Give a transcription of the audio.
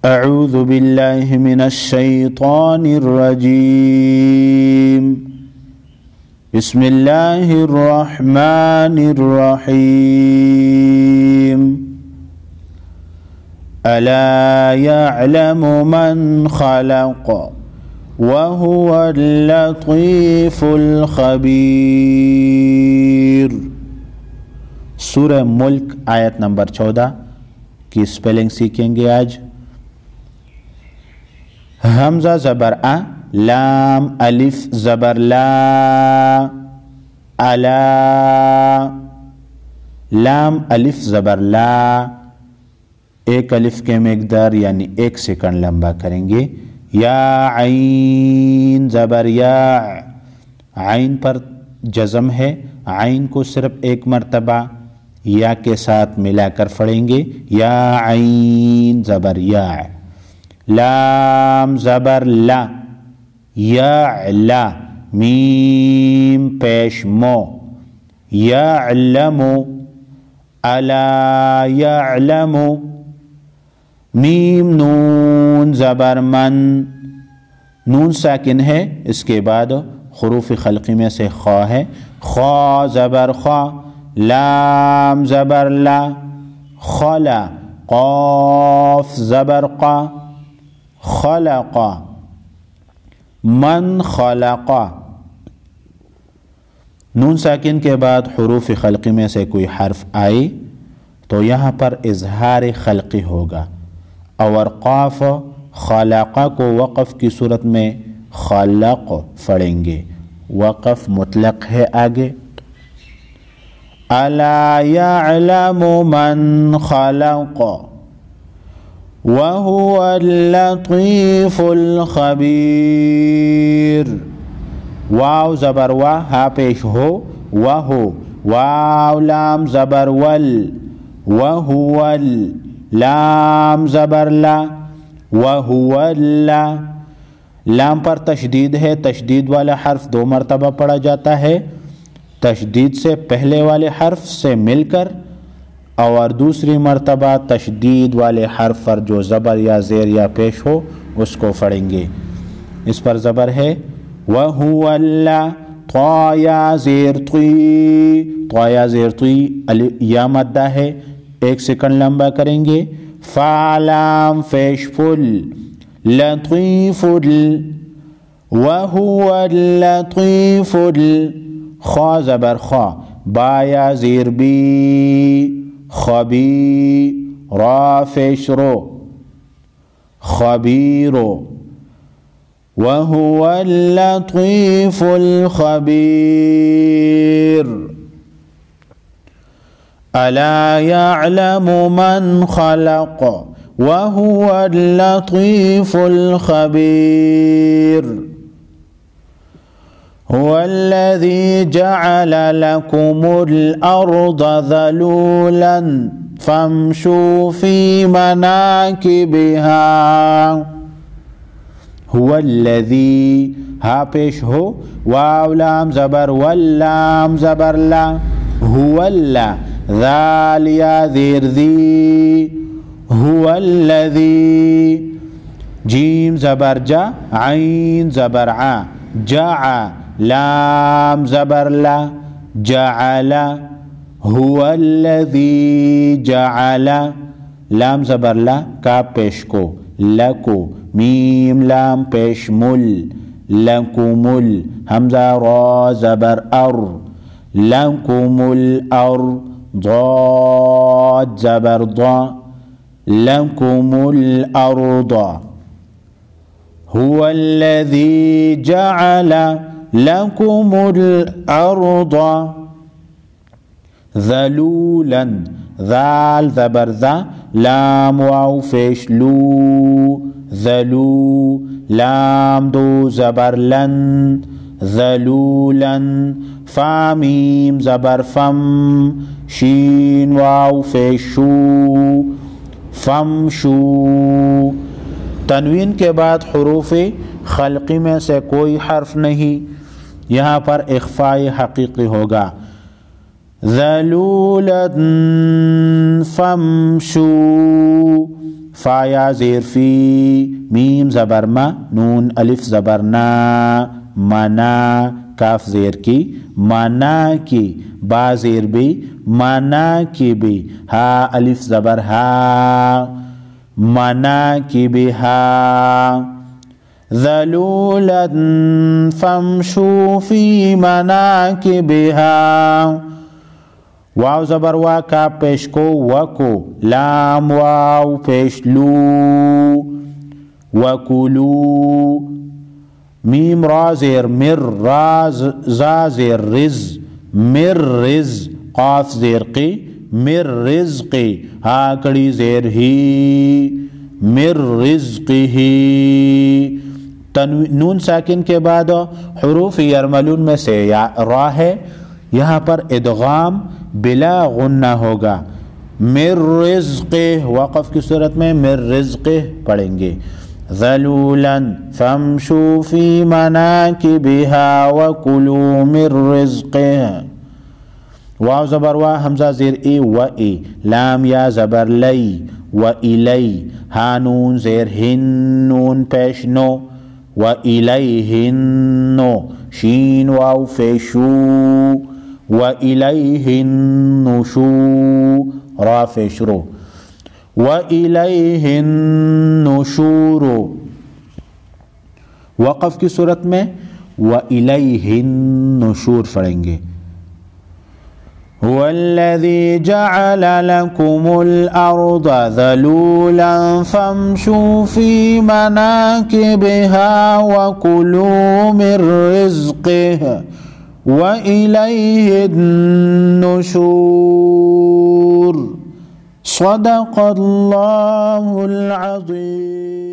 अऊज़ु बिल्लाहि मिनश शैतानिर रजीम। बिस्मिल्लाहिर रहमानिर रहीम। अला यअलमु मन खलक़ व हुवल लतीफ़ुल खबीर। सूरह मुल्क आयत नंबर 14 की स्पेलिंग सीखेंगे आज। हमजा ज़बर आ, लाम अलिफ ज़बर ला, अला, लाम अलिफ ज़बर ला, एक अलिफ के मिक़दार यानी 1 सेकंड लंबा करेंगे। या आइन ज़बर या, आइन पर जज़म है, आइन को सिर्फ एक मरतबा या के साथ मिलाकर पढ़ेंगे। या आइन ज़बर या। लाम ज़बर ला, यअला, मीम पेश मो, यअलमु, अला यअलमु, मीम नून ज़बर मन, नून साकिन है, इसके बाद हुरूफ खल्क़ी में से खा है, खा ज़बर खा, लाम ज़बर ला, खला, क़ाफ ज़बर क़ा, खलक़ा, मन खलक़ा। नून साकिन के बाद हुरूफ खल्क़ी में से कोई हर्फ आए तो यहाँ पर इज़हार खल्क़ी होगा और क़ाफ खलक़ा को वक़फ़ की सूरत में खलक़ पढ़ेंगे। वक़फ़ मुतलक़ है आगे। अला यअलमु मन खलक़ व हुवल लतीफ़ुल खबीर। वाव ज़बर वा, हा पेश हो, व हो, वाव लाम ज़बर वल, व हुवल, लाम ज़बर ला, व हुवल्ला, लाम पर तशदीद है, तशदीद वाला हर्फ 2 मरतबा पढ़ा जाता है। तशदीद से पहले वाले हर्फ से मिलकर और दूसरी मरतबा तशदीद वाले हर्फ पर जो ज़बर या ज़ेर या पेश हो उसको पढ़ेंगे। इस पर ज़बर है व हुवल्ला, त्वा या ज़ेर तुई, त्वा या ज़ेर तुई, या मद्दा है, 1 सेकंड लंबा करेंगे। फ़ालाम पेश फुल, लतीफ़ुल, व हुवल लतीफ़ुल, खा ज़बर खा, बा या ज़ेर बी, खबी, रा पेश रो, खबीरो, व हुवल लतीफ़ुल खबीर। अला यअलमु मन खलक़ व हुवल लतीफ़ुल खबीर। हुवल्लज़ी जअल लकुमुल अर्द ज़लूलन फम्शू फ़ी मनाकिबिहा। हुवल्लज़ी, हा पेश हो, वाव लाम ज़बर वल, लाम ज़बर ला, हुवल्ला, ज़ाल या ज़ेर ज़ी, हुवल्लज़ी, जीम ज़बर जा, आइन ज़बर आ, जाआ, लाम ज़बर ला, जाअला, हुवल्लज़ी जाअला, लाम ज़बर ला, का पेश को, लको, मीम लाम पेश मुल, लकुमुल, हमज़ा रा ज़बर अर, लकुमुल अर, ज़ाद ज़बर ज़ा, लकुमुल अर्दा। हुवल्लज़ी जअल लकुमुल अर्दा ज़लूलन, ज़ाल ज़बर ज़ा, लाम वाव पेश लू, ज़लू, लाम 2 ज़बर लन, ज़लूलन, फ़ा मीम ज़बर फ़म, शीन वाव पेश शू, फमशू। तनवीन के बाद हुरूफ खल्क़ी में से कोई हर्फ नहीं, यहाँ पर इख्फ़ाए हकीकी होगा। ज़लूलन फमशू, फा या ज़ेर फी, मीम ज़बर मा, नून अलिफ ज़बर ना, मना, काफ ज़ेर की, मना की, बा ज़ेर बी, मना की बी, हा अलिफ ज़बर हा, मना की बी हा। ज़लूलन फमशू फी मनाकिबिहा, वाव ज़बर वा, का पेश को वको, लाम वाव पेश लू, वकुलू, मीम रा ज़ेर मिर, रा ज़ा ज़ेर रिज़, मिर रिज़, क़ाफ ज़ेर की, मिर रिज़्क़ी, हा कड़ी ज़ेर ही, मिर रिज़्क़िही। नून साकिन के बाद हुरूफ यरमलून में से या रा है, यहाँ पर इदगाम बिला गुन्ना होगा। मिर रिज़्क़िह, वक़फ़ की सूरत में मिर रिज़्क़िह पढ़ेंगे। ज़लूलन फमशू फी मनाकिबिहा वकुलू मिर रिज़्क़िह, वाव ज़बर वा, हमज़ा ज़ेर ए व ए, लाम या ज़बर लई, व इलई, हा नून ज़ेर हिन, नून पेश नो, व इलैहिन्नो, शीन वाव फेशू, व इलैहिन्नुशू, रा फेशरो, व इलैहिन्नुशूरो। वक़फ़ की सूरत में व इलैहिन्नुशूर पढ़ेंगे। वल्लज़ी जअल लकुमुल अर्द ज़लूलन फमशू फी मनाकिबिहा वकुलू मिर रिज़्क़िहि व इलैहिन नुशूर। सदक़ल्लाहुल अज़ीम।